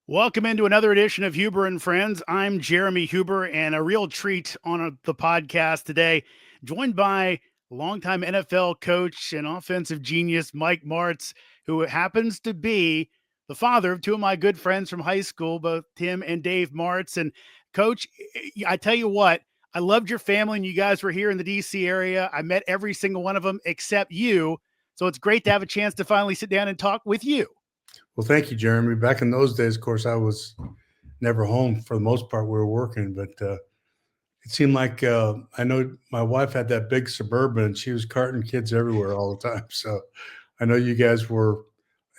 Welcome into another edition of Huber and Friends. I'm Jeremy Huber, and a real treat on the podcast today, joined by longtime NFL coach and offensive genius Mike Martz, who happens to be the father of two of my good friends from high school, both Tim and Dave Martz. And Coach, I tell you what, I loved your family, and you guys were here in the DC area. I met every single one of them except you. So it's great to have a chance to finally sit down and talk with you. Well, thank you, Jeremy. Back in those days, of course, I was never home for the most part. We were working, but it seemed like I know my wife had that big Suburban and she was carting kids everywhere all the time. So I know you guys were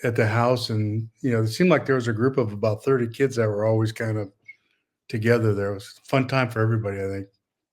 at the house, and it seemed like there was a group of about 30 kids that were always kind of together there. It was a fun time for everybody, I think.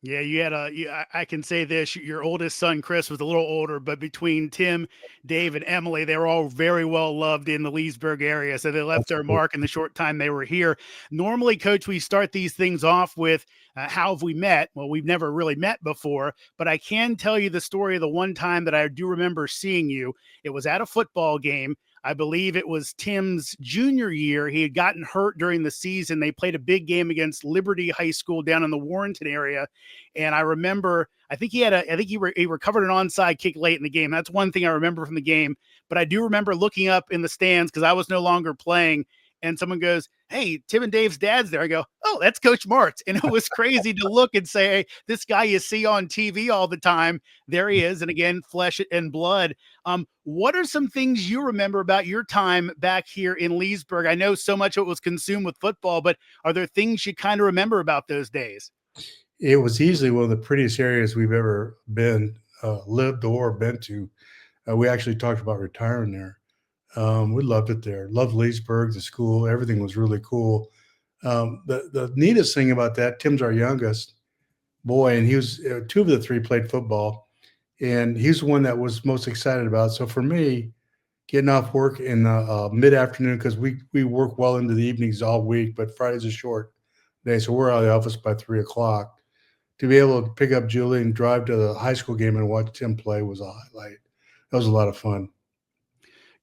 Yeah, you had I can say this, your oldest son, Chris, was a little older, but between Tim, Dave, and Emily, they were all very well loved in the Leesburg area. So they left their Absolutely. mark in the short time they were here. Normally, Coach, we start these things off with how have we met? Well, we've never really met before, but I can tell you the story of the one time that I do remember seeing you. It was at a football game. I believe it was Tim's junior year. He had gotten hurt during the season. They played a big game against Liberty High School down in the Warrenton area. And I remember, I think he recovered an onside kick late in the game. That's one thing I remember from the game. But I do remember looking up in the stands because I was no longer playing, and someone goes, "Hey, Tim and Dave's dad's there." I go, "Oh, that's Coach Martz." And it was crazy to look and say, "Hey, this guy you see on TV all the time, there he is." And again, flesh and blood. What are some things you remember about your time back here in Leesburg? I know so much of it was consumed with football, but are there things you kind of remember about those days? It was easily one of the prettiest areas we've ever been, lived or been to. We actually talked about retiring there. We loved it there. Loved Leesburg, the school. Everything was really cool. The neatest thing about that, Tim's our youngest boy, and he was two of the three played football, and he's the one that was most excited about. So for me, getting off work in the mid afternoon, because we work well into the evenings all week, but Friday's a short day, so we're out of the office by 3 o'clock. To be able to pick up Julie and drive to the high school game and watch Tim play was a highlight. That was a lot of fun.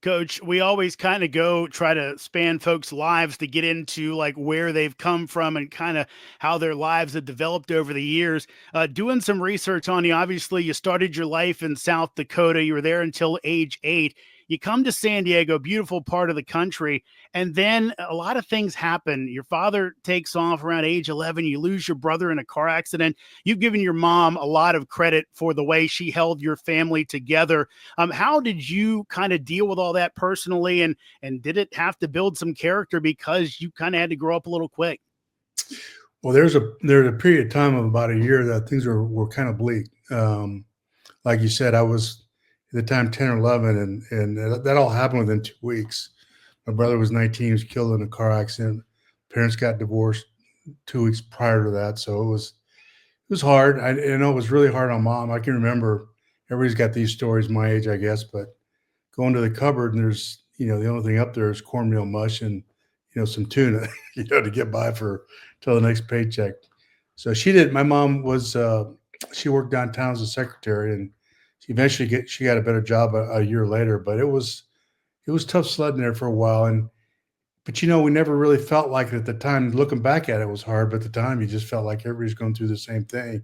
Coach, we always kind of go try to span folks' lives to get into like where they've come from and kind of how their lives have developed over the years. Doing some research on you, obviously, you started your life in South Dakota. You were there until age 8. You come to San Diego, beautiful part of the country, and then a lot of things happen. Your father takes off around age 11. You lose your brother in a car accident. You've given your mom a lot of credit for the way she held your family together. How did you kind of deal with all that personally, and did it have to build some character because you kind of had to grow up a little quick? Well, there's a period of time of about a year that things were kind of bleak. Like you said, I was at the time 10 or 11, and that all happened within 2 weeks. My brother was 19; he was killed in a car accident. Parents got divorced 2 weeks prior to that, so it was hard. I know it was really hard on mom. I can remember everybody's got these stories my age, I guess, but going to the cupboard and there's the only thing up there is cornmeal mush and some tuna, to get by for till the next paycheck. So she did. My mom was she worked downtown as a secretary, and she got a better job a year later. But it was tough sledding there for a while, and but we never really felt like it at the time. Looking back at it, it was hard, but at the time you just felt like everybody's going through the same thing.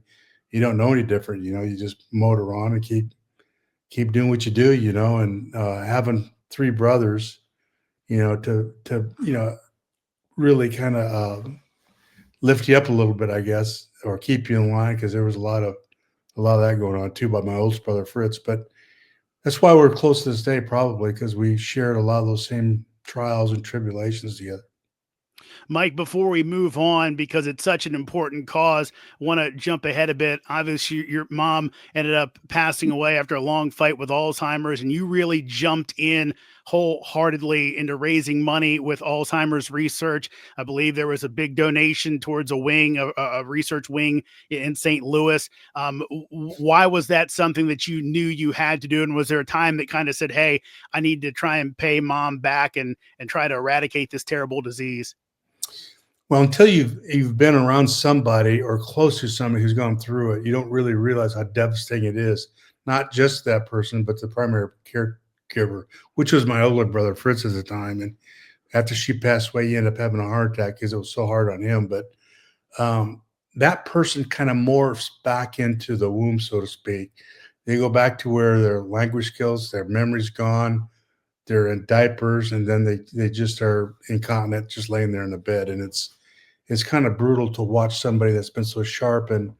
You don't know any different. You just motor on and keep doing what you do. And having three brothers, to really kind of lift you up a little bit, I guess, or keep you in line because there was a lot of that going on too by my oldest brother Fritz. But that's why we're close to this day, probably because we shared a lot of those same trials and tribulations together. Mike, before we move on, because it's such an important cause, want to jump ahead a bit. Obviously, your mom ended up passing away after a long fight with Alzheimer's, and you really jumped in wholeheartedly into raising money with Alzheimer's research. I believe there was a big donation towards a research wing in St. Louis. Why was that something that you knew you had to do? And was there a time that kind of said, "Hey, I need to try and pay mom back and try to eradicate this terrible disease"? Well, until you've been around somebody or close to somebody who's gone through it, you don't really realize how devastating it is. Not just that person, but the primary caregiver, which was my older brother Fritz at the time. And After she passed away, he ended up having a heart attack because it was so hard on him. But um, that person kind of morphs back into the womb, so to speak. They go back to where their language skills, their memory's gone, they're in diapers, and then they just are incontinent, just laying there in the bed. And it's kind of brutal to watch somebody that's been so sharp and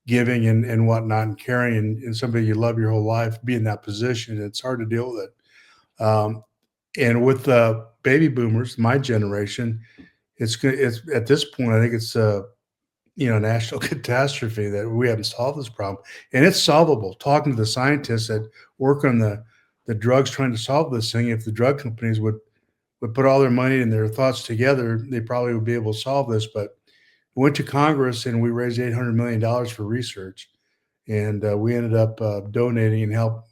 giving and whatnot and caring and somebody you love your whole life be in that position. It's hard to deal with it. And with the baby boomers, my generation, it's at this point, I think it's a national catastrophe that we haven't solved this problem, and it's solvable. Talking to the scientists that work on the drugs trying to solve this thing, if the drug companies would put all their money and their thoughts together, they probably would be able to solve this. But we went to Congress and we raised $800 million for research, and we ended up donating and helped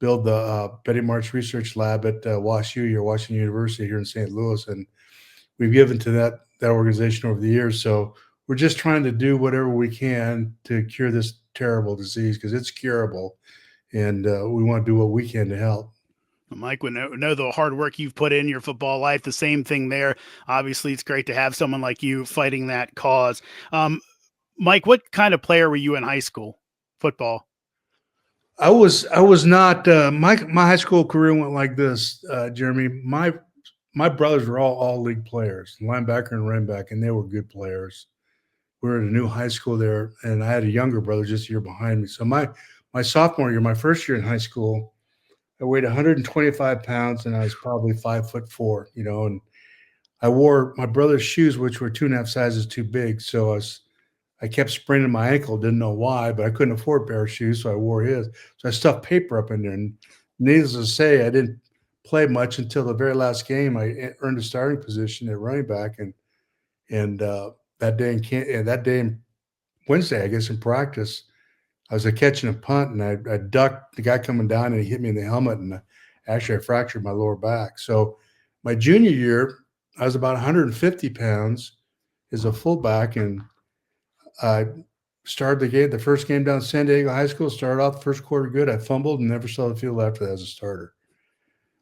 build the Betty Martz Research Lab at WashU, Washington University here in St. Louis, and we've given to that organization over the years. So we're just trying to do whatever we can to cure this terrible disease because it's curable, and we want to do what we can to help. Mike, we know the hard work you've put in your football life. The same thing there. Obviously, it's great to have someone like you fighting that cause. Mike, what kind of player were you in high school football? I was not my high school career went like this, Jeremy. My brothers were all league players, linebacker and running back, and they were good players. We were at a new high school there, and I had a younger brother just a year behind me. So my sophomore year, my first year in high school, I weighed 125 pounds, and I was probably 5'4", and I wore my brother's shoes, which were two and a half sizes too big. So I kept spraining my ankle, didn't know why, but I couldn't afford a pair of shoes, so I wore his. So I stuffed paper up in there. And needless to say, I didn't play much until the very last game. I earned a starting position at running back, and that day in Wednesday, I guess in practice, I was catching a punt and I ducked the guy coming down and he hit me in the helmet and actually I fractured my lower back. So my junior year, I was about 150 pounds as a fullback, and I started the first game down San Diego High School. Started off the first quarter good. I fumbled and never saw the field after that as a starter.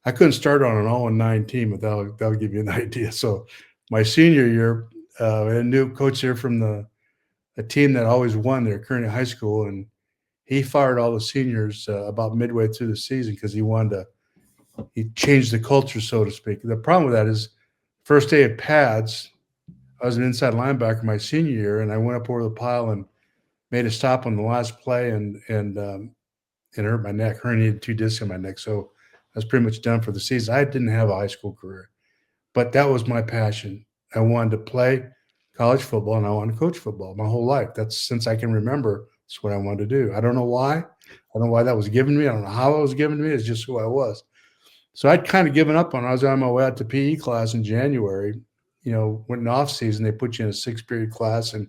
I couldn't start on an 0-9 team, but that'll give you an idea. So my senior year, I had a new coach there from a team that always won there, Kearney High School, and he fired all the seniors about midway through the season because he changed the culture, so to speak. The problem with that is, first day of pads, I was an inside linebacker my senior year, and I went up over the pile and made a stop on the last play, and hurt my neck, herniated two discs in my neck. So I was pretty much done for the season. I didn't have a high school career, but that was my passion. I wanted to play college football and I wanted to coach football my whole life. That's since I can remember. That's what I wanted to do. I don't know why. I don't know why that was given to me. I don't know how it was given to me. It's just who I was. So I'd kind of given up on it. I was on my way out to PE class in January. Went in off season. They put you in a 6-period class, and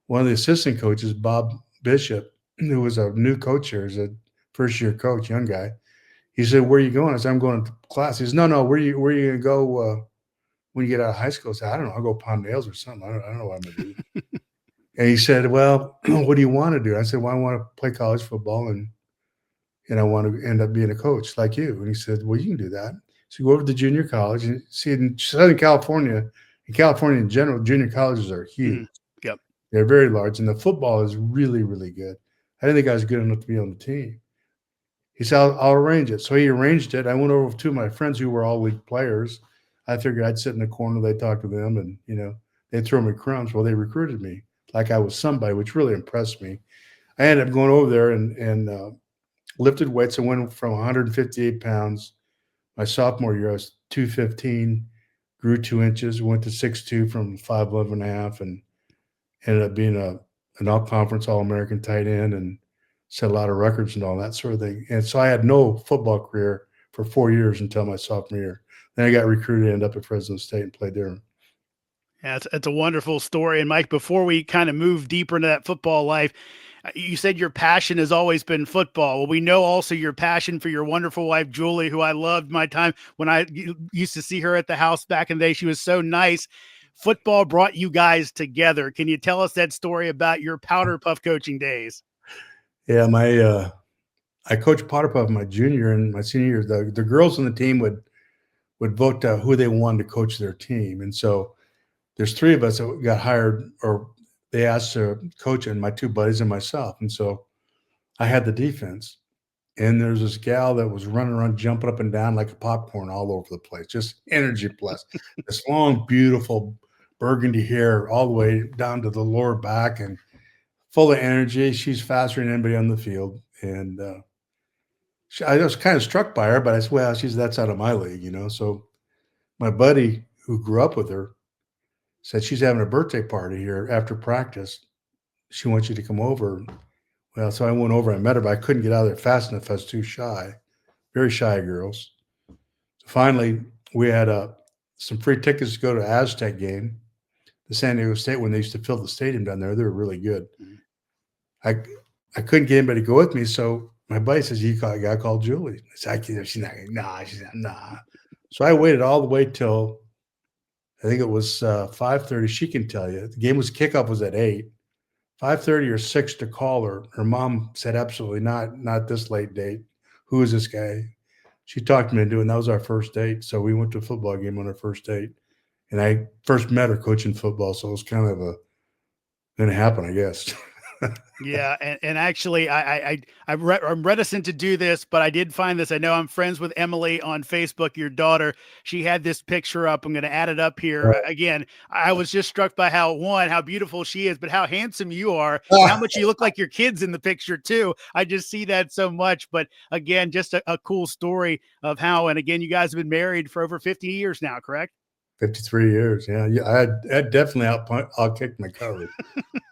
one of the assistant coaches, Bob Bishop, who was a new coach here, is a first year coach, young guy. He said, "Where are you going?" I said, "I'm going to class." He says, "No, where are you going to go when you get out of high school?" I said, "I don't know. I'll go pound nails or something. I don't know what I'm going to do." And he said, "Well, what do you want to do?" I said, "Well, I want to play college football and I want to end up being a coach like you." And he said, "Well, you can do that." So go over to junior college and see in Southern California, in California in general, junior colleges are huge. Mm, yep. They're very large, and the football is really, really good. I didn't think I was good enough to be on the team. He said, I'll arrange it. So he arranged it. I went over with two of my friends who were all league players. I figured I'd sit in the corner, they'd talk to them, and, they'd throw me crumbs. Well, they recruited me like I was somebody, which really impressed me. I ended up going over there and lifted weights. I went from 158 pounds. My sophomore year, I was 215, grew 2 inches, went to 6'2" from 5'11" and a half, and ended up being an all conference, all American tight end, and set a lot of records and all that sort of thing. And so I had no football career for 4 years until my sophomore year. Then I got recruited, ended up at Fresno State, and played there. Yeah, it's a wonderful story. And Mike, before we kind of move deeper into that football life, you said your passion has always been football. Well, we know also your passion for your wonderful wife, Julie, who I loved my time when I used to see her at the house back in the day. She was so nice. Football brought you guys together. Can you tell us that story about your powder puff coaching days? Yeah, I coached powder puff my junior and my senior year. The girls on the team would vote who they wanted to coach their team. And so there's three of us that got hired, or they asked to coach, and my two buddies and myself. And so I had the defense. And there's this gal that was running around, jumping up and down like a popcorn all over the place, just energy plus. This long, beautiful burgundy hair all the way down to the lower back and full of energy. She's faster than anybody on the field. And I was kind of struck by her, but I said, well, that's out of my league, you know. So my buddy who grew up with her said she's having a birthday party here after practice. She wants you to come over. Well, so I went over and met her, but I couldn't get out of there fast enough. I was too shy, very shy girls. So finally, we had some free tickets to go to Aztec game, the San Diego State, when they used to fill the stadium down there. They were really good. I I couldn't get anybody to go with me, so my buddy says, "You call a guy called Julie." I said, "She's not. Nah, she's not. Nah." So I waited all the way till I think it was 5:30. She can tell you the game was kickoff was at 8. 5:30 or 6 to call her. Her mom said, "Absolutely not. Not this late date. Who is this guy?" She talked me into it, and that was our first date. So we went to a football game on our first date, and I first met her coaching football. So it was kind of a going to happen, I guess. Yeah, and actually, I'm reticent to do this, but I did find this. I know I'm friends with Emily on Facebook, your daughter. She had this picture up. I'm going to add it up here. Again, I was just struck by how beautiful she is, but how handsome you are, and how much you look like your kids in the picture too. I just see that so much. But again, just a cool story of how, and again, you guys have been married for over 50 years now, correct? 53 years. Yeah. I definitely outkicked my coverage.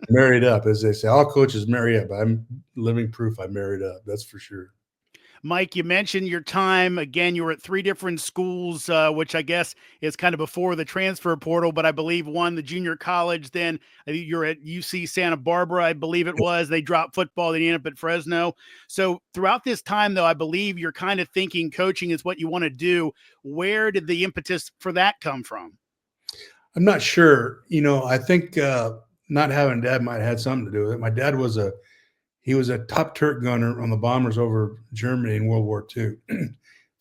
Married up, as they say. All coaches marry up. I'm living proof I married up. That's for sure. Mike, you mentioned your time. Again, you were at three different schools, which I guess is kind of before the transfer portal, but I believe one, the junior college. Then you're at UC Santa Barbara, I believe it was. They dropped football. They ended up at Fresno. So throughout this time, though, I believe you're kind of thinking coaching is what you want to do. Where did the impetus for that come from? I'm not sure. You know, I think not having dad might have had something to do with it. My dad was a top turret gunner on the bombers over Germany in World War II.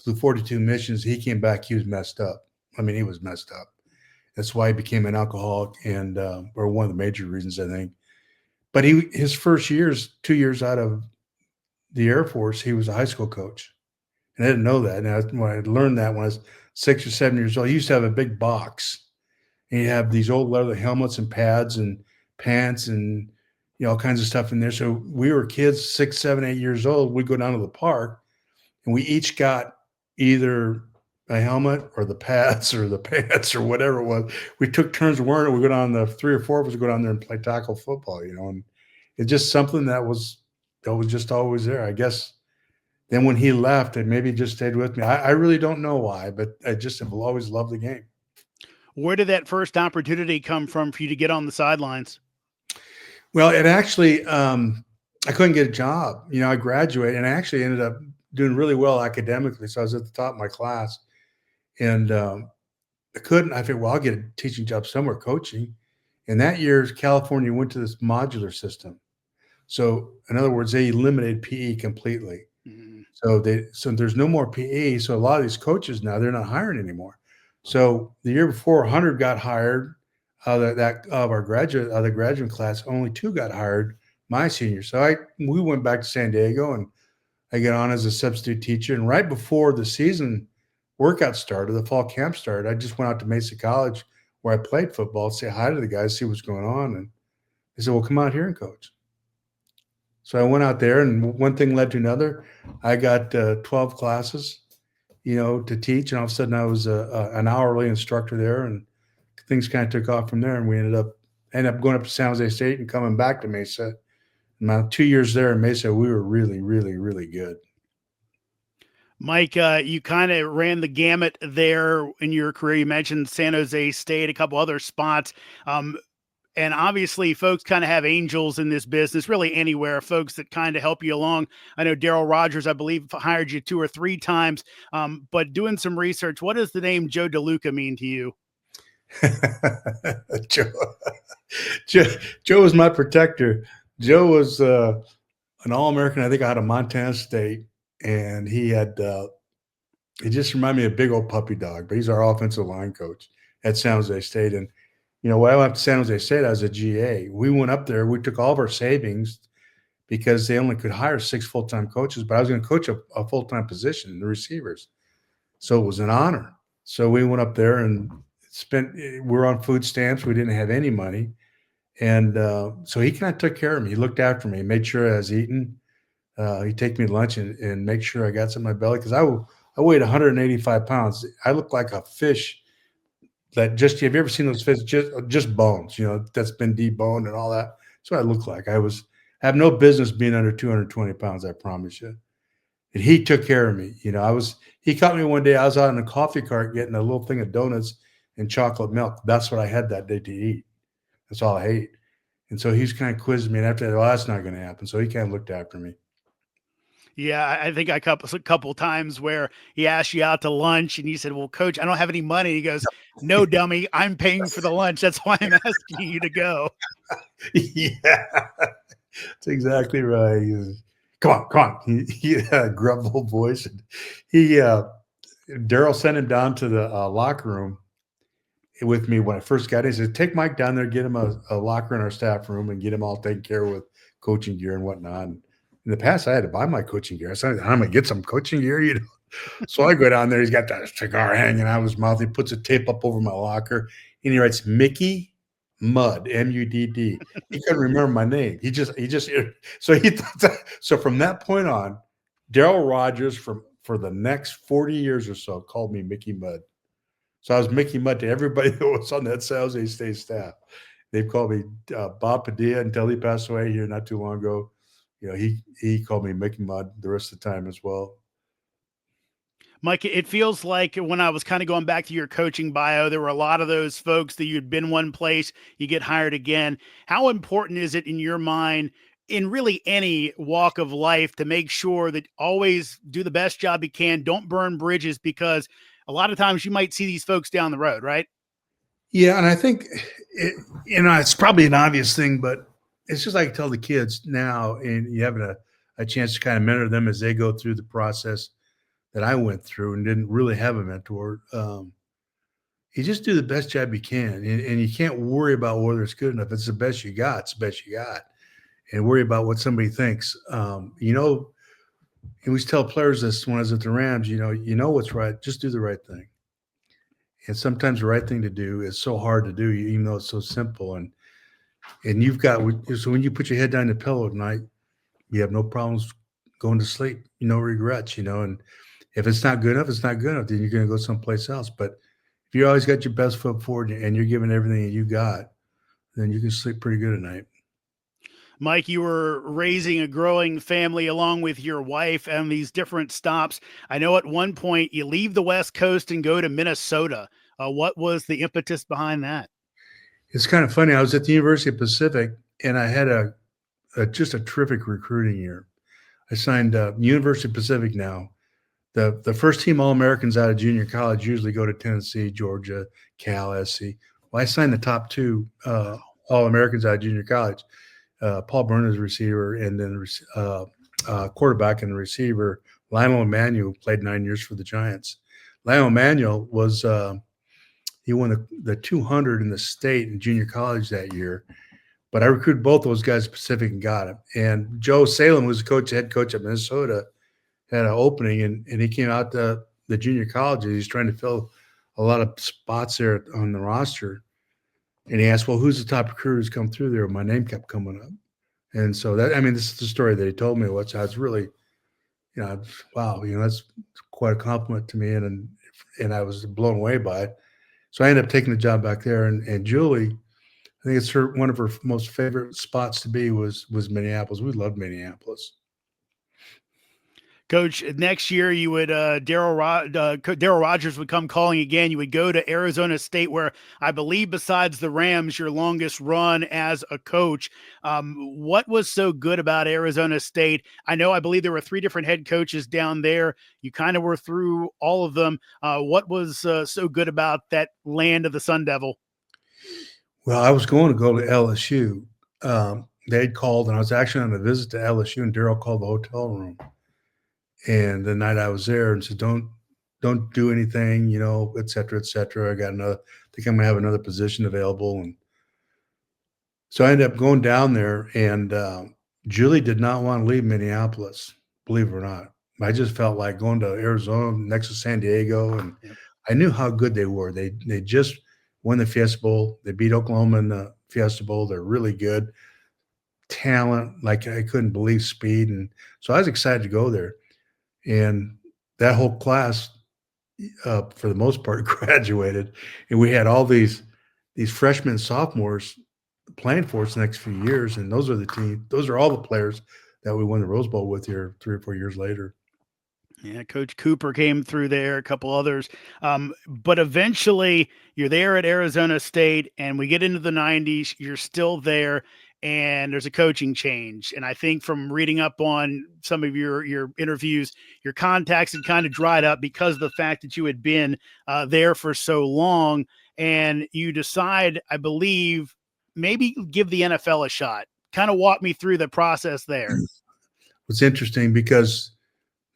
Flew 42 missions. He came back. He was messed up. I mean, he was messed up. That's why he became an alcoholic, and or one of the major reasons, I think. But his first years, 2 years out of the Air Force, he was a high school coach, and I didn't know that. And when I learned that when I was 6 or 7 years old, he used to have a big box, and you have these old leather helmets and pads and pants and all kinds of stuff in there. So we were kids, 6, 7, 8 years old. We'd go down to the park, and we each got either a helmet or the pads or the pants or whatever it was. We took turns wearing it. We go down the 3 or 4 of us would go down there and play tackle football, and it's just something that was just always there. I guess then when he left, it maybe just stayed with me. I really don't know why, but I just have always loved the game. Where did that first opportunity come from for you to get on the sidelines? Well, it actually, I couldn't get a job. I graduated, and I actually ended up doing really well academically. So I was at the top of my class, and I couldn't. I figured, well, I'll get a teaching job somewhere, coaching. And that year, California went to this modular system. So, in other words, they eliminated PE completely. Mm-hmm. So there's no more PE. So a lot of these coaches now, they're not hiring anymore. So the year before, 100 got hired. The graduate class, only 2 got hired my senior. So we went back to San Diego, and I got on as a substitute teacher. And right before the season workout started, the fall camp started, I just went out to Mesa College where I played football, say hi to the guys, see what's going on. And they said, well, come out here and coach. So I went out there, and one thing led to another. I got 12 classes, to teach. And all of a sudden I was an hourly instructor there, and things kind of took off from there. And we ended up going up to San Jose State and coming back to Mesa. And my 2 years there in Mesa, we were really, really, really good. Mike, you kind of ran the gamut there in your career. You mentioned San Jose State, a couple other spots. And obviously, folks kind of have angels in this business, really anywhere, folks that kind of help you along. I know Daryl Rogers, I believe, hired you 2 or 3 times. But doing some research, what does the name Joe DeLuca mean to you? Joe was my protector. Joe was an All-American, I think, out of Montana State, and he had He just reminded me of a big old puppy dog, but he's our offensive line coach at San Jose State. And when I went to San Jose State, I was a GA. We went up there. We took all of our savings because they only could hire 6 full-time coaches, but I was going to coach a full-time position, the receivers. So it was an honor. So we went up there and we're on food stamps. We didn't have any money. And so he kind of took care of me. He looked after me, made sure I was eating. He'd take me to lunch and make sure I got some in my belly because I weighed 185 pounds. I looked like a fish that have you ever seen those fish? Just bones, that's been deboned and all that. That's what I look like. I have no business being under 220 pounds, I promise you. And he took care of me. He caught me one day. I was out in a coffee cart getting a little thing of donuts and chocolate milk. That's what I had that day to eat. That's all I ate. And so he's kind of quizzed me. And after that, well, that's not going to happen. So he kind of looked after me. Yeah, I think I a couple times where he asked you out to lunch and you said, "Well, coach, I don't have any money." He goes, "No, dummy, I'm paying for the lunch. That's why I'm asking you to go." Yeah, that's exactly right. Come on, come on. He had a gruff little voice. And Daryl sent him down to the locker room with me when I first got in. He said, take Mike down there, get him a locker in our staff room and get him all taken care of with coaching gear and whatnot. And in the past, I had to buy my coaching gear. I said, I'm going to get some coaching gear, So I go down there. He's got that cigar hanging out of his mouth. He puts a tape up over my locker and he writes Mickey Mudd, M-U-D-D. He couldn't remember my name. So from that point on, Daryl Rogers for the next 40 years or so called me Mickey Mudd. So I was Mickey Mudd to everybody that was on that San Jose State staff. They've called me Bob Padilla until he passed away here not too long ago. He called me Mickey Mudd the rest of the time as well. Mike, it feels like when I was kind of going back to your coaching bio, there were a lot of those folks that you'd been one place, you get hired again. How important is it in your mind, in really any walk of life, to make sure that always do the best job you can? Don't burn bridges, because a lot of times you might see these folks down the road, right? Yeah, and I think it's probably an obvious thing, but it's just like I tell the kids now, and you have a chance to kind of mentor them as they go through the process that I went through and didn't really have a mentor. You just do the best job you can, and you can't worry about whether it's good enough. It's the best you got. It's the best you got, and worry about what somebody thinks. And we tell players this when I was at the Rams. You know what's right. Just do the right thing. And sometimes the right thing to do is so hard to do, even though it's so simple. And you've got so when you put your head down the pillow at night, you have no problems going to sleep. No regrets. And if it's not good enough, it's not good enough. Then you're going to go someplace else. But if you always got your best foot forward and you're giving everything that you got, then you can sleep pretty good at night. Mike, you were raising a growing family along with your wife and these different stops. I know at one point you leave the West Coast and go to Minnesota. What was the impetus behind that? It's kind of funny. I was at the University of Pacific and I had just a terrific recruiting year. I signed University of Pacific now. The first team All-Americans out of junior college usually go to Tennessee, Georgia, Cal, SC. Well, I signed the top two All-Americans out of junior college. Paul Burners, receiver, and then quarterback and receiver. Lionel Emanuel played 9 years for the Giants. Lionel Emanuel was he won the 200 in the state in junior college that year. But I recruited both those guys Pacific and got him. And Joe Salem, who's head coach at Minnesota, had an opening, and he came out to the junior colleges. He's trying to fill a lot of spots there on the roster. And he asked, well, who's the top recruiter who's come through there? My name kept coming up. And so this is the story that he told me, which I was really, wow, that's quite a compliment to me. And I was blown away by it. So I ended up taking the job back there. And Julie, I think it's one of her most favorite spots to be was Minneapolis. We loved Minneapolis. Coach, next year you would Daryl Rogers would come calling again. You would go to Arizona State, where I believe besides the Rams, your longest run as a coach. What was so good about Arizona State? I believe there were 3 different head coaches down there. You kind of were through all of them. What was so good about that land of the Sun Devil? Well, I was going to go to LSU. They had called, and I was actually on a visit to LSU, and Daryl called the hotel room. And the night I was there and said, don't don't do anything, et cetera, et cetera. I got another, I think I'm gonna have another position available, and so I ended up going down there, and Julie did not want to leave Minneapolis, believe it or not. I just felt like going to Arizona next to San Diego, and Yep. I knew how good they were. They just won the Fiesta Bowl. They beat Oklahoma in the Fiesta Bowl. They're really good. Talent, like I couldn't believe speed, and so I was excited to go there. And that whole class, for the most part, graduated, and we had all these freshmen, and sophomores playing for us the next few years, and those are the team. Those are all the players that we won the Rose Bowl with here 3 or 4 years later. Yeah, Coach Cooper came through there, a couple others. But eventually you're there at Arizona State and we get into the 90s, you're still there and there's a coaching change. And I think from reading up on some of your interviews, your contacts had kind of dried up because of the fact that you had been there for so long. And you decide, I believe, maybe give the NFL a shot. Kind of walk me through the process there. It's interesting because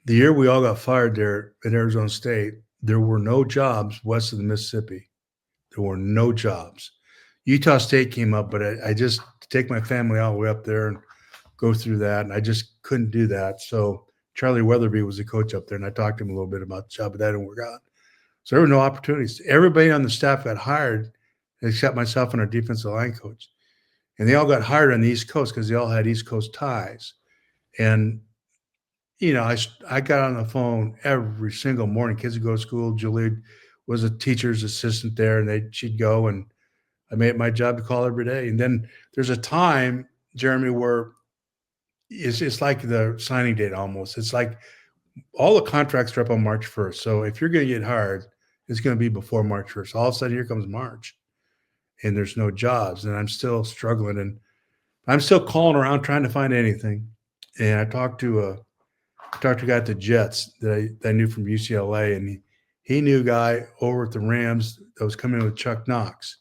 the year we all got fired there at Arizona State, there were no jobs west of the Mississippi. There were no jobs. Utah State came up, but I just to take my family all the way up there and go through that, and I just couldn't do that. So Charlie Weatherby was the coach up there, and I talked to him a little bit about the job, but that didn't work out. So there were no opportunities. Everybody on the staff got hired except myself and our defensive line coach. And they all got hired on the East Coast because they all had East Coast ties. And, I got on the phone every single morning. Kids would go to school. Julie was a teacher's assistant there, and she'd go, and I made it my job to call every day. And then there's a time, Jeremy, where it's like the signing date almost. It's like all the contracts are up on March 1st. So if you're going to get hired, it's going to be before March 1st. All of a sudden, here comes March, and there's no jobs, and I'm still struggling, and I'm still calling around trying to find anything. And I talked to a guy at the Jets that I knew from UCLA, and he knew a guy over at the Rams that was coming in with Chuck Knox,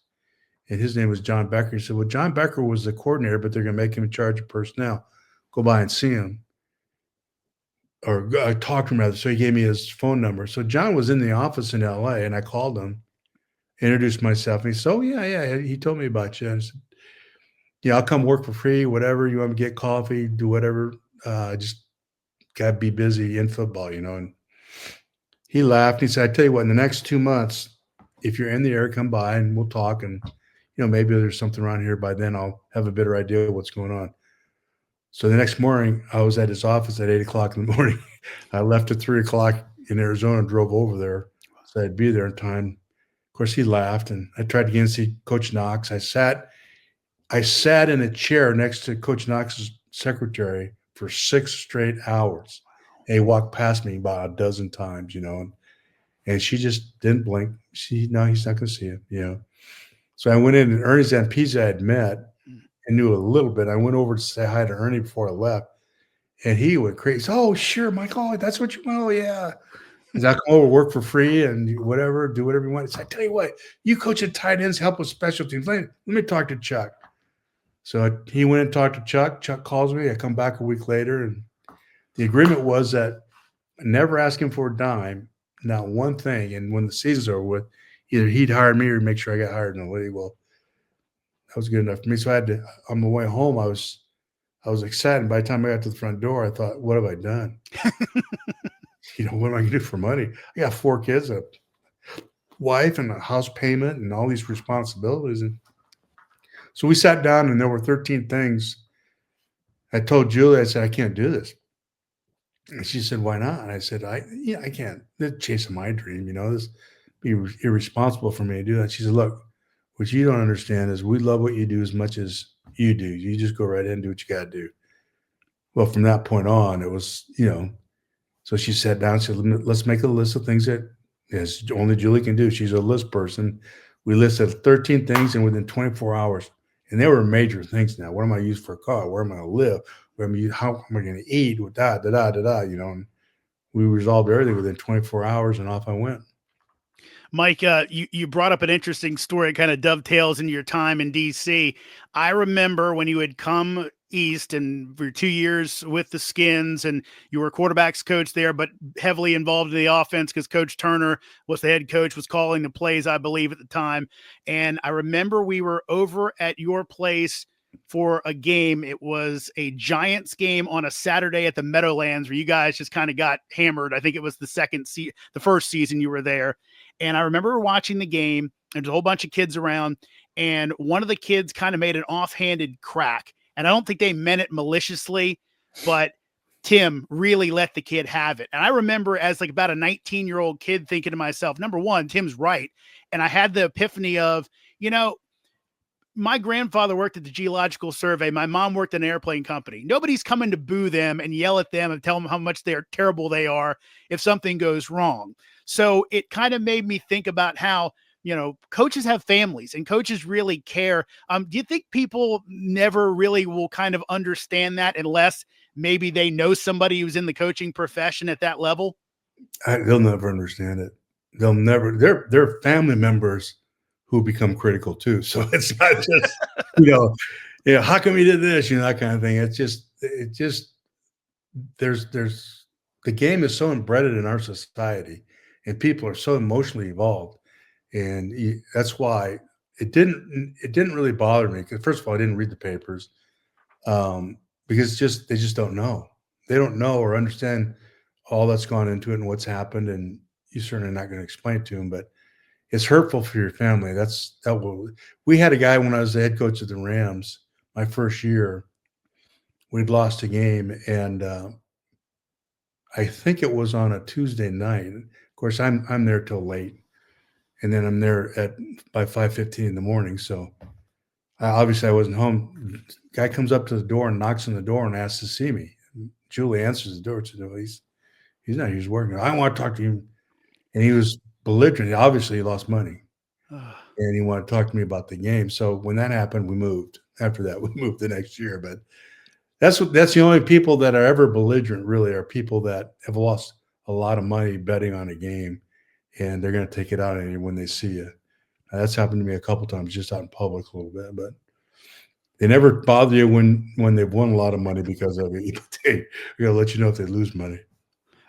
and his name was John Becker. He said, "Well, John Becker was the coordinator, but they're going to make him in charge of personnel. Go by and see him." Or I talked to him rather. So he gave me his phone number. So John was in the office in LA, and I called him, introduced myself, and he said, "Oh yeah." He told me about you. And I said, "Yeah, I'll come work for free, whatever you want me to get coffee, do whatever. Just gotta be busy in football." And he laughed. He said, "I tell you what, in the next 2 months, if you're in the area, come by and we'll talk. And maybe there's something around here. By then, I'll have a better idea of what's going on." So the next morning, I was at his office at 8 o'clock in the morning. I left at 3 o'clock in Arizona and drove over there, so I'd be there in time. Of course, he laughed, and I tried to get in to see Coach Knox. I sat in a chair next to Coach Knox's secretary for 6 straight hours. And he walked past me about a dozen times, and she just didn't blink. No, he's not going to see him. So I went in, and Ernie Zampese I had met and knew a little bit. I went over to say hi to Ernie before I left, and he went crazy. "Oh, sure, Michael, that's what you want. Oh, yeah." He's like, "Come over, work for free, and whatever, do whatever you want." It's like, "I tell you what, you coach at tight ends, help with special teams. Let me talk to Chuck." So he went and talked to Chuck. Chuck calls me. I come back a week later, and the agreement was that I never ask him for a dime, not one thing. And when the season's over with, either he'd hire me or make sure I got hired in the league. Well, that was good enough for me. So I had to. On my way home, I was excited. By the time I got to the front door, I thought, "What have I done? What am I going to do for money? I got 4 kids, a wife, and a house payment, and all these responsibilities." And so we sat down, and there were 13 things. I told Julie, I said, "I can't do this." And she said, "Why not?" And I said, I can't. They're chasing my dream. This be irresponsible for me to do that." She said, "Look, what you don't understand is we love what you do as much as you do. You just go right in and do what you got to do." Well, from that point on, it was. So she sat down. She said, "Let's make a list of things that as only Julie can do." She's a list person. We listed 13 things, and within 24 hours, and they were major things. Now, what am I use for a car? Where am I going to live? How am I going to eat? With da da da da da. And we resolved everything within 24 hours, and off I went. Mike, you brought up an interesting story. It kind of dovetails into your time in DC. I remember when you had come East and for 2 years with the Skins, and you were quarterbacks coach there, but heavily involved in the offense because Coach Turner was the head coach, was calling the plays, I believe, at the time. And I remember we were over at your place for a game. It was a Giants game on a Saturday at the Meadowlands where you guys just kind of got hammered. I think it was the first season you were there. And I remember watching the game, and there's a whole bunch of kids around, and one of the kids kind of made an offhanded crack. And I don't think they meant it maliciously, but Tim really let the kid have it. And I remember as like about a 19-year-old kid thinking to myself, number one, Tim's right. And I had the epiphany of, my grandfather worked at the Geological Survey. My mom worked in an airplane company. Nobody's coming to boo them and yell at them and tell them how much they're terrible they are if something goes wrong. So it kind of made me think about how, coaches have families and coaches really care. Do you think people never really will kind of understand that unless maybe they know somebody who's in the coaching profession at that level? They'll never understand it. They'll never. They're family members who become critical too. So it's not just how come you did this, that kind of thing. It just there's the game is so embedded in our society, and people are so emotionally involved, and that's why it didn't really bother me. Because first of all, I didn't read the papers because they just don't know. They don't know or understand all that's gone into it and what's happened, and you're certainly not going to explain it to them. But it's hurtful for your family. We had a guy when I was the head coach of the Rams, my first year. We'd lost a game, and I think it was on a Tuesday night. Of course, I'm there till late, and then I'm there by 5:15 in the morning. So obviously I wasn't home. Guy comes up to the door and knocks on the door and asks to see me. Julie answers the door. Said, "No, he's not. He's working. I want to talk to him." And he was belligerent. Obviously, he lost money, and he wanted to talk to me about the game. So when that happened, we moved. After that, we moved the next year. But that's the only people that are ever belligerent. Really, are people that have lost a lot of money betting on a game, and they're going to take it out on you when they see you. That's happened to me a couple times, just out in public a little bit, but they never bother you when they've won a lot of money because of it. They're going to let you know if they lose money.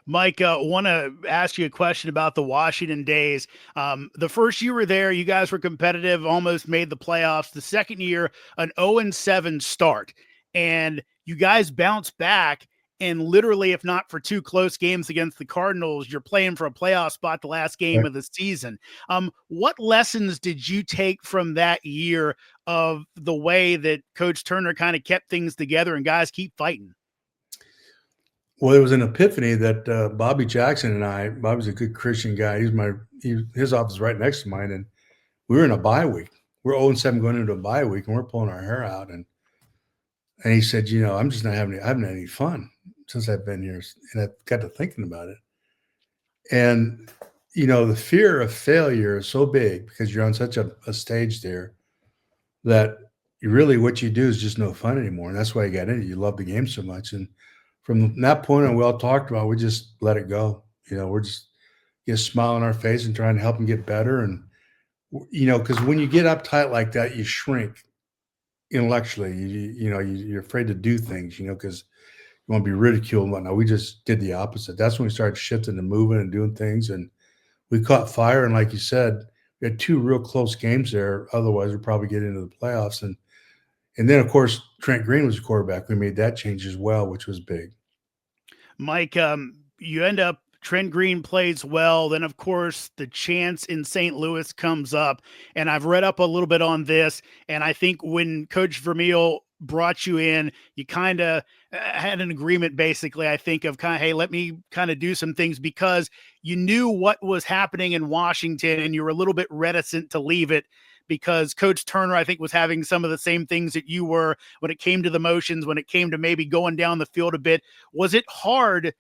Mike, want to ask you a question about the Washington days. The first year you were there, you guys were competitive, almost made the playoffs. The second year, an 0-7 start. And you guys bounced back. And literally, if not for two close games against the Cardinals, you're playing for a playoff spot the last game of the season. What lessons did you take from that year of the way that Coach Turner kind of kept things together and guys keep fighting? Well, it was an epiphany that Bobby Jackson and Bobby's a good Christian guy. His office is right next to mine, and we were in a bye week. We're 0-7 going into a bye week, and we're pulling our hair out. And he said, I'm just not I haven't had any fun since I've been here. And I got to thinking about it. And, the fear of failure is so big because you're on such a stage there that what you do is just no fun anymore. And that's why you got in it. You love the game so much. And from that point on, we all talked about, we just let it go. We're just get a smile on our face and trying to help them get better. And, because when you get uptight like that, you shrink intellectually. You're afraid to do things, because you want to be ridiculed and whatnot. We just did the opposite. That's when we started shifting and moving and doing things. And we caught fire. And like you said, we had two real close games there. Otherwise, we'd probably get into the playoffs. And then, of course, Trent Green was the quarterback. We made that change as well, which was big. Mike, you end up, Trent Green plays well. Then, of course, the chance in St. Louis comes up. And I've read up a little bit on this. And I think when Coach Vermeil brought you in, you kind of had an agreement, basically, I think, of kind of, hey, let me kind of do some things because you knew what was happening in Washington and you were a little bit reticent to leave it because Coach Turner, I think, was having some of the same things that you were when it came to the motions, when it came to maybe going down the field a bit. Was it hard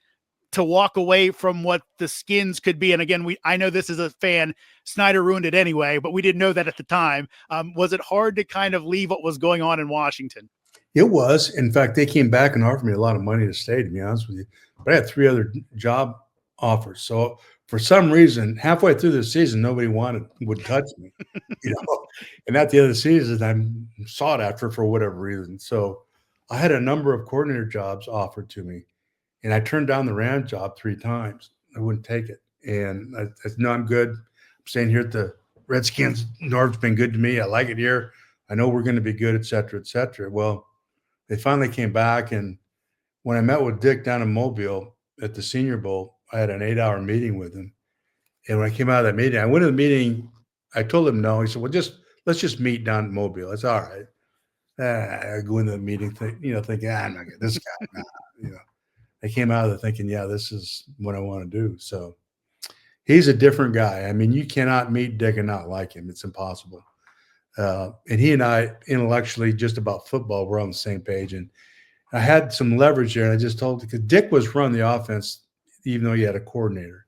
to walk away from what the Skins could be? And again, I know this is a fan, Snyder ruined it anyway, but we didn't know that at the time. Was it hard to kind of leave what was going on in Washington? It was. In fact, they came back and offered me a lot of money to stay, to be honest with you. But I had 3 other job offers. So for some reason, halfway through the season, nobody would touch me. And at the end of the season, I'm sought after for whatever reason. So I had a number of coordinator jobs offered to me, and I turned down the Ram job 3 times. I wouldn't take it, and I said, "No, I'm good. I'm staying here at the Redskins. Norv's been good to me. I like it here. I know we're going to be good, et cetera, et cetera." Well, they finally came back, and when I met with Dick down in Mobile at the Senior Bowl, I had an 8-hour meeting with him. And when I came out of that meeting, I went to the meeting. I told him no. He said, "Well, just let's just meet down in Mobile." It's all right. I go into the meeting, thinking, I'm not getting this guy. Nah, you know, I came out of it thinking, yeah, this is what I want to do. So he's a different guy. I mean, you cannot meet Dick and not like him. It's impossible. And he and I, intellectually, just about football, we're on the same page. And I had some leverage there. And I just told, because Dick was running the offense, even though he had a coordinator,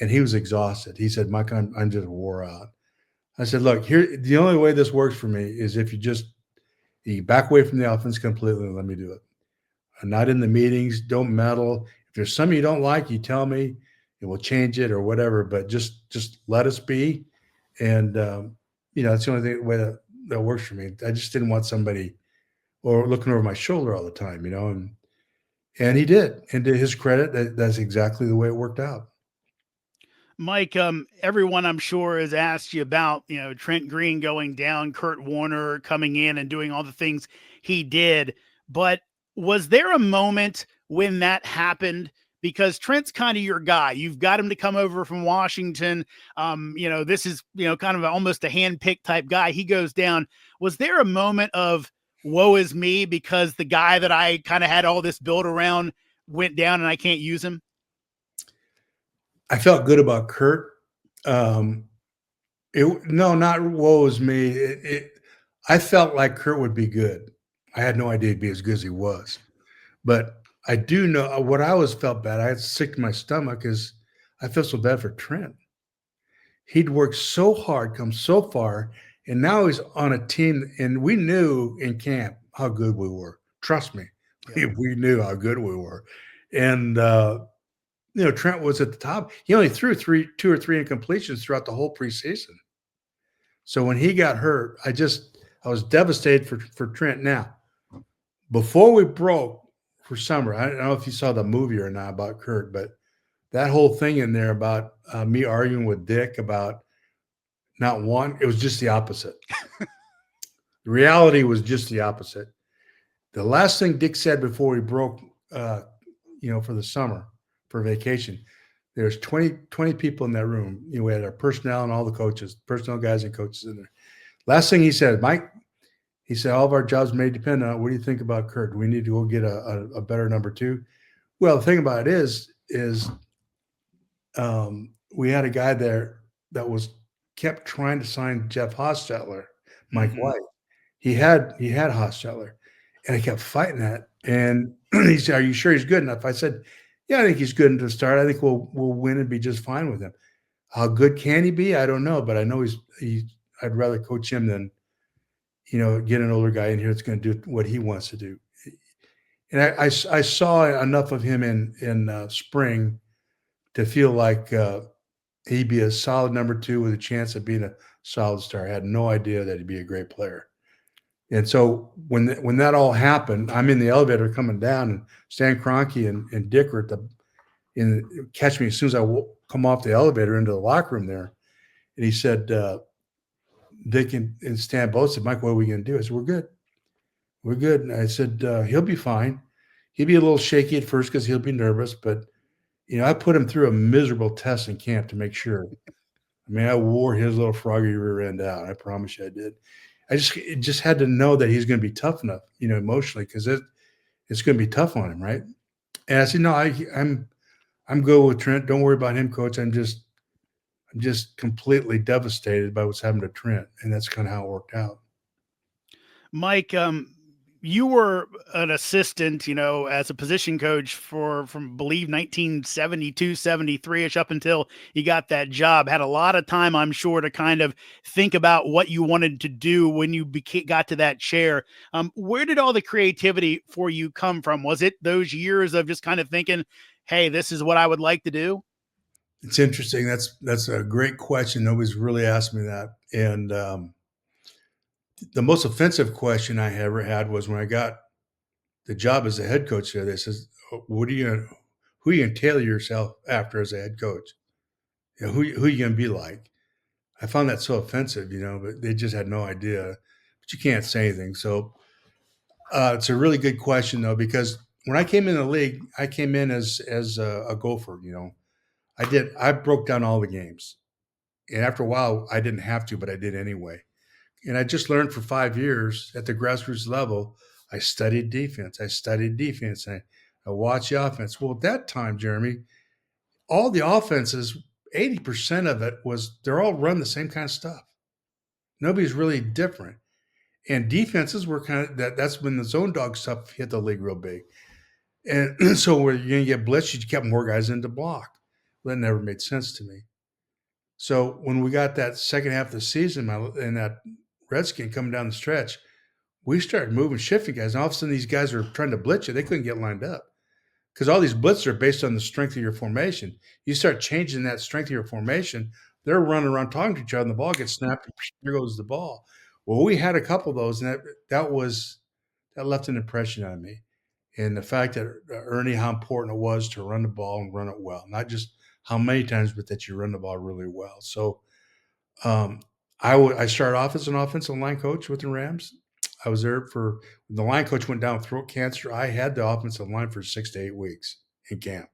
and he was exhausted. He said, "Mike, I'm just wore out." I said, "Look, here, the only way this works for me is if you back away from the offense completely and let me do it. I'm not in the meetings. Don't meddle. If there's something you don't like, you tell me, and we'll change it or whatever. But just let us be." And that's the only way that works for me. I just didn't want somebody or looking over my shoulder all the time, and he did. And to his credit, that's exactly the way it worked out. Mike, everyone I'm sure has asked you about, Trent Green going down, Kurt Warner coming in and doing all the things he did. But was there a moment when that happened? Because Trent's kind of your guy. You've got him to come over from Washington. This is, kind of almost a handpicked type guy. He goes down. Was there a moment of woe is me because the guy that I kind of had all this build around went down and I can't use him? I felt good about Kurt. Um, no, not woe is me. I felt like Kurt would be good. I had no idea he'd be as good as he was, but I do know what I always felt bad. I had sick to my stomach is I felt so bad for Trent. He'd worked so hard, come so far, and now he's on a team. And we knew in camp how good we were. Trust me, Yeah. we knew how good we were, and Trent was at the top. He only threw 2 or 3 incompletions throughout the whole preseason. So when he got hurt, I was devastated for Trent. Now, before we broke for summer, I don't know if you saw the movie or not about Kurt, but that whole thing in there about me arguing with Dick about not one, it was just the opposite. The reality was just the opposite. The last thing Dick said before we broke, for the summer for vacation, there's 20 people in that room. We had our personnel and all the coaches, personnel guys and coaches in there. Last thing he said, "Mike," he said, "all of our jobs may depend on it. What do you think about Kurt? Do we need to go get a better number 2?" Well, the thing about it is we had a guy there that kept trying to sign Jeff Hostetler, Mike White. He had Hostetler, and I kept fighting that. And he said, "Are you sure he's good enough?" I said, "Yeah, I think he's good enough to start. I think we'll win and be just fine with him. How good can he be? I don't know, but I know I'd rather coach him than get an older guy in here that's going to do what he wants to do." And I saw enough of him in spring to feel like he'd be a solid number 2 with a chance of being a solid star. I had no idea that he'd be a great player. And so when that all happened, I'm in the elevator coming down, and Stan Kroenke and Dick are catch me as soon as I come off the elevator into the locker room there. And he said, Dick and Stan both said, "Mike, what are we going to do?" I said, "We're good. We're good." And I said, "He'll be fine. He'll be a little shaky at first because he'll be nervous, but I put him through a miserable test in camp to make sure. I mean, I wore his little froggy rear end out. I promise you I did. I just had to know that he's going to be tough enough, emotionally, because it's going to be tough on him, right?" And I said, "No, I'm good with Trent. Don't worry about him, coach. I'm just completely devastated by what's happened to Trent." And that's kind of how it worked out. Mike, you were an assistant, as a position coach from believe 1972, 73-ish up until you got that job. Had a lot of time, I'm sure, to kind of think about what you wanted to do when you got to that chair. Where did all the creativity for you come from? Was it those years of just kind of thinking, hey, this is what I would like to do? It's interesting. That's a great question. Nobody's really asked me that. And the most offensive question I ever had was when I got the job as a head coach there. They says, "What are you gonna, who are you gonna tailor yourself after as a head coach? You know, who are you gonna be like?" I found that so offensive, but they just had no idea. But you can't say anything. So it's a really good question though, because when I came in the league, I came in as a gopher. I broke down all the games, and after a while, I didn't have to, but I did anyway. And I just learned for 5 years at the grassroots level. I studied defense. I studied defense. I watched the offense. Well, at that time, Jeremy, all the offenses, 80% of it was they're all run the same kind of stuff. Nobody's really different. And defenses were kind of that's when the zone dog stuff hit the league real big. And so where you're gonna get blitzed, you kept more guys in to block. That never made sense to me. So when we got that second half of the season and that Redskin coming down the stretch, we started moving, shifting guys. And all of a sudden, these guys were trying to blitz you. They couldn't get lined up because all these blitzes are based on the strength of your formation. You start changing that strength of your formation, they're running around talking to each other, and the ball gets snapped. And there goes the ball. Well, we had a couple of those, and that left an impression on me. And the fact that Ernie, how important it was to run the ball and run it well, not just how many times, but that you run the ball really well. So um, I started off as an offensive line coach with the Rams. I was there for the line coach went down with throat cancer. I had the offensive line for 6 to 8 weeks in camp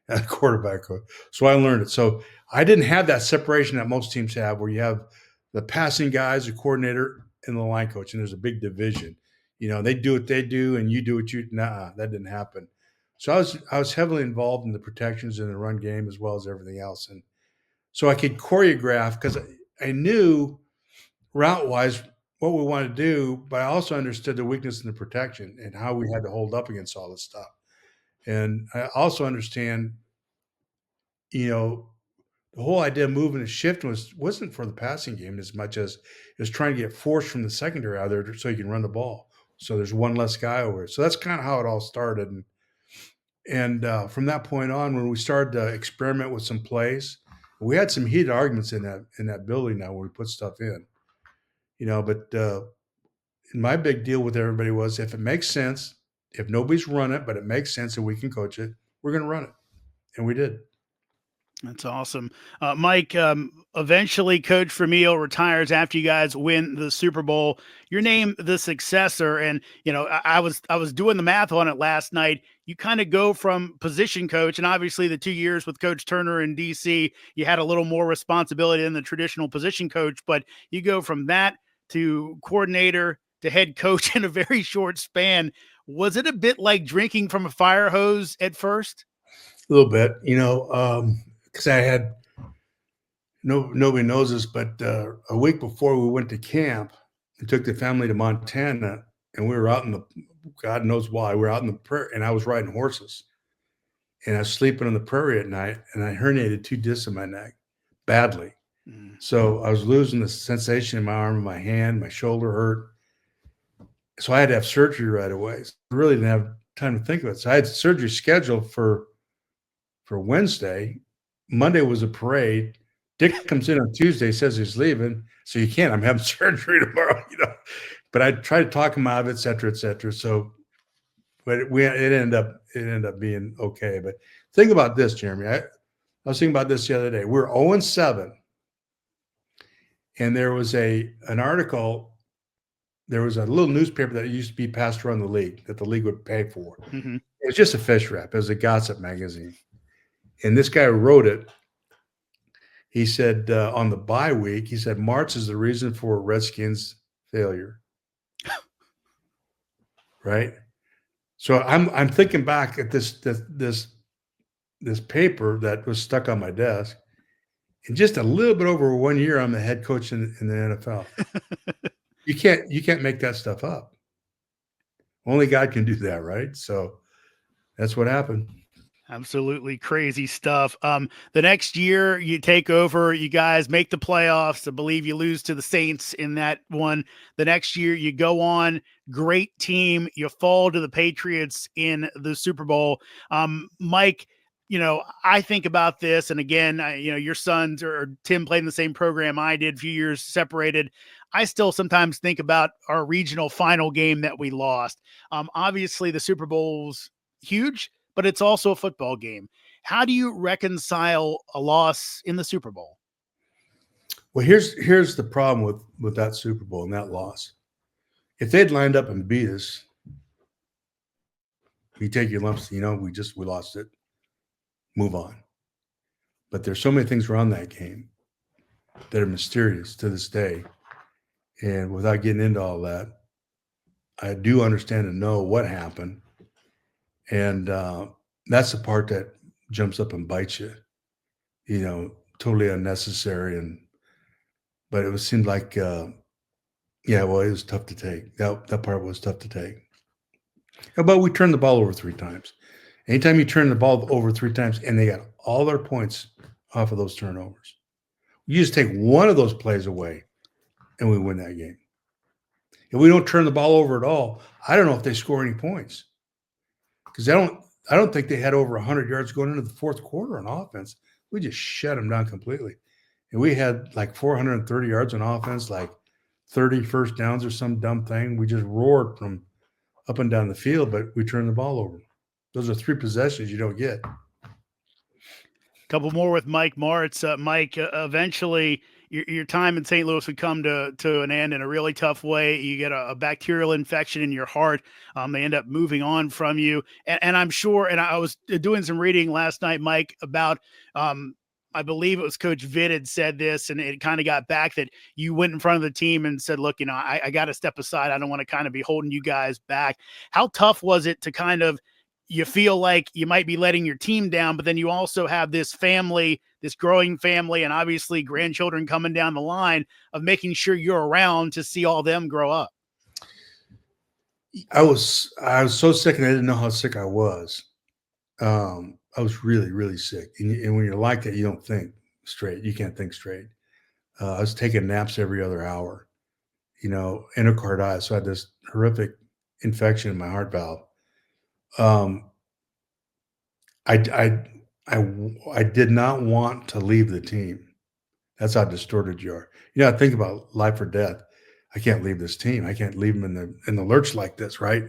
as a quarterback coach. So I learned it. So I didn't have that separation that most teams have, where you have the passing guys, the coordinator, and the line coach, and there's a big division. They do what they do, and you do what you. Nah, that didn't happen. So I was heavily involved in the protections and the run game as well as everything else, and so I could choreograph because I knew route wise what we wanted to do, but I also understood the weakness in the protection and how we had to hold up against all this stuff. And I also understand, you know, the whole idea of moving and shifting wasn't for the passing game as much as it was trying to get force from the secondary out there so you can run the ball. So there's one less guy over it. So that's kind of how it all started. And from that point on, when we started to experiment with some plays, we had some heated arguments in that building now when we put stuff in. But my big deal with everybody was if it makes sense, if nobody's run it, but it makes sense and we can coach it, we're going to run it. And we did. That's awesome. Mike, eventually Coach Vermeil retires after you guys win the Super Bowl. You're named the successor. And, I was doing the math on it last night. You kind of go from position coach, and obviously the 2 years with Coach Turner in DC, you had a little more responsibility than the traditional position coach, but you go from that to coordinator to head coach in a very short span. Was it a bit like drinking from a fire hose at first? A little bit, because I had nobody knows this, but a week before we went to camp, we took the family to Montana, and we were out in the God knows why we were out in the prairie, and I was riding horses, and I was sleeping on the prairie at night, and I herniated 2 discs in my neck badly. So I was losing the sensation in my arm and my hand, my shoulder hurt. So I had to have surgery right away. So I really didn't have time to think of it. So I had surgery scheduled for Wednesday. Monday was a parade. Dick comes in on Tuesday, says he's leaving. So you can't. I'm having surgery tomorrow, But I tried to talk him out of it, et cetera, et cetera. So, but it ended up being okay. But think about this, Jeremy. I was thinking about this the other day. We're 0-7. And there was an article. There was a little newspaper that used to be passed around the league that the league would pay for. Mm-hmm. It was just a fish wrap. It was a gossip magazine. And this guy wrote it. He said on the bye week, he said Martz is the reason for Redskins' failure. Right? So I'm thinking back at this paper that was stuck on my desk. In just a little bit over 1 year, I'm the head coach in the NFL. You can't make that stuff up. Only God can do that, right? So that's what happened. Absolutely crazy stuff. The next year you take over, you guys make the playoffs. I believe you lose to the Saints in that one. The next year you go on, great team. You fall to the Patriots in the Super Bowl. Mike, I think about this, and again, your sons or Tim played in the same program I did, a few years separated. I still sometimes think about our regional final game that we lost. Obviously, the Super Bowl's huge, but it's also a football game. How do you reconcile a loss in the Super Bowl? Well, here's the problem with that Super Bowl and that loss. If they'd lined up and beat us, you take your lumps. We lost it. Move on. But there's so many things around that game that are mysterious to this day. And without getting into all that, I do understand and know what happened. And that's the part that jumps up and bites you, totally unnecessary. But it seemed like, yeah, well, it was tough to take. That part was tough to take. But we turned the ball over 3 times. Anytime you turn the ball over 3 times and they got all their points off of those turnovers, you just take one of those plays away and we win that game. If we don't turn the ball over at all, I don't know if they score any points because I don't think they had over 100 yards going into the fourth quarter on offense. We just shut them down completely. And we had like 430 yards on offense, like 30 first downs or some dumb thing. We just roared from up and down the field, but we turned the ball over. Those are 3 possessions you don't get. Couple more with Mike Martz. Mike, eventually your time in St. Louis would come to an end in a really tough way. You get a bacterial infection in your heart. They end up moving on from you. And I'm sure, and I was doing some reading last night, Mike, about I believe it was Coach Vitt had said this, and it kind of got back that you went in front of the team and said, look, I got to step aside. I don't want to kind of be holding you guys back. How tough was it to kind of, you feel like you might be letting your team down, but then you also have this family, this growing family, and obviously grandchildren coming down the line of making sure you're around to see all them grow up? I was so sick and I didn't know how sick I was. I was really, really sick. And when you're like that, you don't think straight. You can't think straight. I was taking naps every other hour, endocarditis. So I had this horrific infection in my heart valve. I, I, I did not want to leave the team. That's how distorted you are. I think about life or death. I can't leave this team. I can't leave them in the lurch like this, right?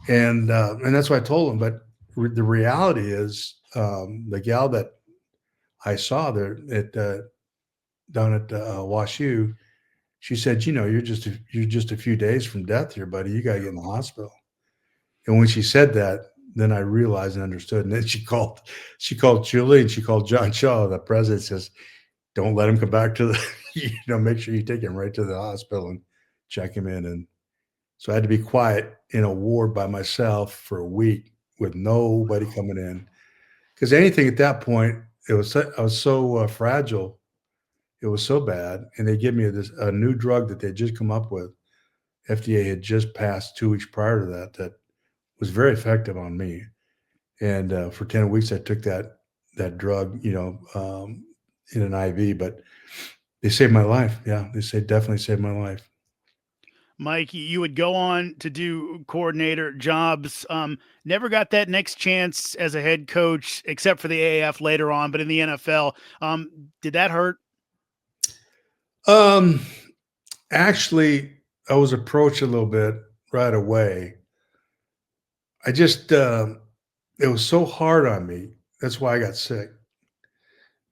And that's what I told them. But the reality is, the gal that I saw there down at WashU, she said, you're just a few days from death here, buddy. You got to get in the hospital. And when she said that, then I realized and understood. And then she called Julie and she called John Shaw, the president, says, don't let him come back to the, make sure you take him right to the hospital and check him in. And so I had to be quiet in a ward by myself for a week with nobody coming in. Because anything at that point, I was so fragile. It was so bad. And they give me a new drug that they just come up with. FDA had just passed 2 weeks prior to that was very effective on me. And for 10 weeks, I took that drug, in an IV, but they saved my life. Yeah, definitely saved my life. Mike, you would go on to do coordinator jobs. Never got that next chance as a head coach, except for the AAF later on, but in the NFL. Did that hurt? Actually, I was approached a little bit right away. I just, it was so hard on me. That's why I got sick.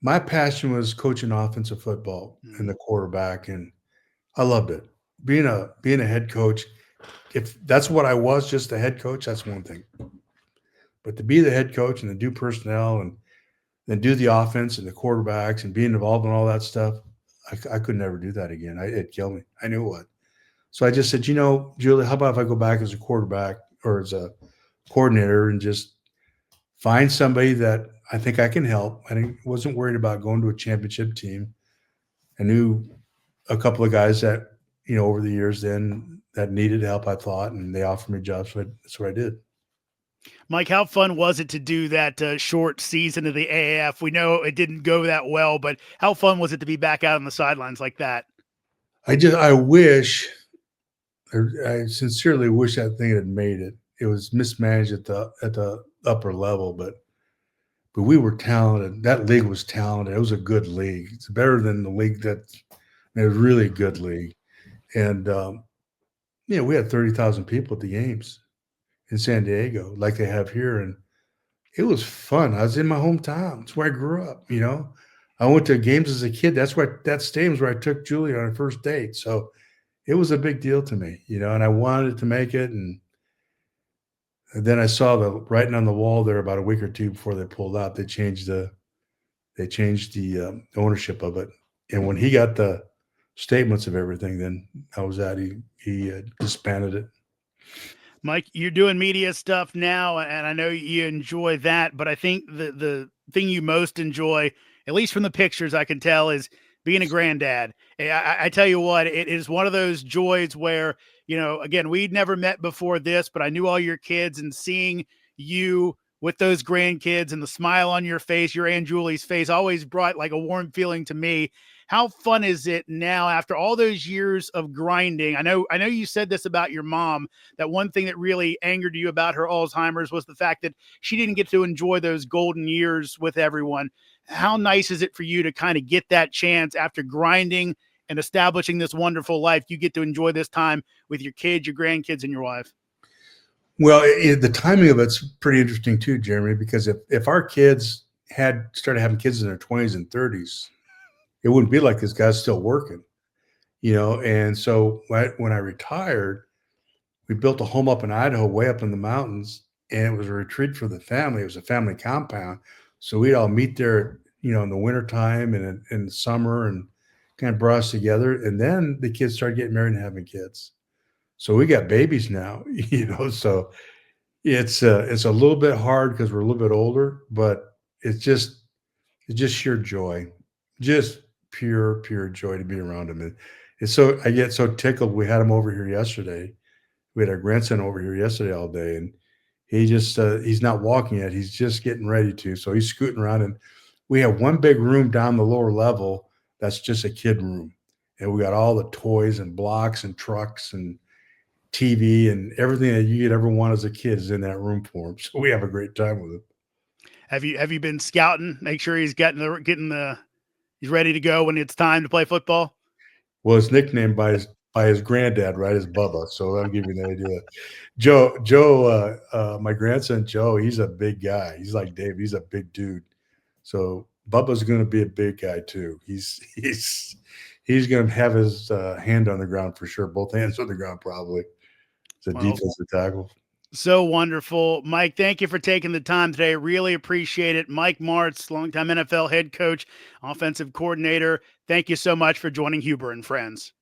My passion was coaching offensive football and the quarterback, and I loved it. Being a head coach, if that's what I was, just a head coach, that's one thing. But to be the head coach and to do personnel and then do the offense and the quarterbacks and being involved in all that stuff, I could never do that again. It'd kill me. I knew it would. So I just said, Julie, how about if I go back as a quarterback or as a coordinator and just find somebody that I think I can help. I wasn't worried about going to a championship team. I knew a couple of guys that, over the years then that needed help, I thought, and they offered me jobs. So that's what I did. Mike, how fun was it to do that short season of the AAF? We know it didn't go that well, but how fun was it to be back out on the sidelines like that? I sincerely wish that thing had made it. It was mismanaged at the upper level, but but we were talented. That league was talented. It was a good league. It's better than the league that it was really good league. And we had 30,000 people at the games in San Diego, like they have here, and it was fun. I was in my hometown. It's where I grew up. I went to games as a kid. That stadium's where I took Julie on her first date. So it was a big deal to me, and I wanted to make it. And then I saw the writing on the wall there about a week or two before they pulled out. They changed the ownership of it. And when he got the statements of everything, then I was out. He disbanded it. Mike, you're doing media stuff now, and I know you enjoy that. But I think the thing you most enjoy, at least from the pictures I can tell, is being a granddad. I tell you what, it is one of those joys where, again, we'd never met before this, but I knew all your kids, and seeing you with those grandkids and the smile on your face, your Aunt Julie's face, always brought like a warm feeling to me. How fun is it now after all those years of grinding? I know you said this about your mom, that one thing that really angered you about her Alzheimer's was the fact that she didn't get to enjoy those golden years with everyone. How nice is it for you to kind of get that chance after grinding and establishing this wonderful life? You get to enjoy this time with your kids, your grandkids, and your wife. Well, the timing of it's pretty interesting too, Jeremy, because if our kids had started having kids in their 20s and 30s, it wouldn't be like this guy's still working, And so when I retired, we built a home up in Idaho, way up in the mountains, and it was a retreat for the family. It was a family compound. So we'd all meet there, in the wintertime and in the summer, and kind of brought us together. And then the kids started getting married and having kids. So we got babies now, so it's a little bit hard because we're a little bit older, but it's just sheer joy, just pure joy to be around him. And I get so tickled. We had him over here yesterday. We had our grandson over here yesterday all day, and he's not walking yet. He's just getting ready to. So he's scooting around, and we have one big room down the lower level that's just a kid room, and we got all the toys and blocks and trucks and TV and everything that you could ever want as a kid is in that room for him. So we have a great time with him. Have you been scouting? Make sure he's he's ready to go when it's time to play football. Well, it's nicknamed by his granddad, right? As Bubba. So that'll give you an idea. Joe, my grandson Joe, he's a big guy. He's like Dave. He's a big dude. So Bubba's going to be a big guy too. He's going to have his hand on the ground for sure. Both hands on the ground, probably. It's a defensive tackle. So wonderful. Mike, thank you for taking the time today. Really appreciate it. Mike Martz, longtime NFL head coach, offensive coordinator. Thank you so much for joining Huber and Friends.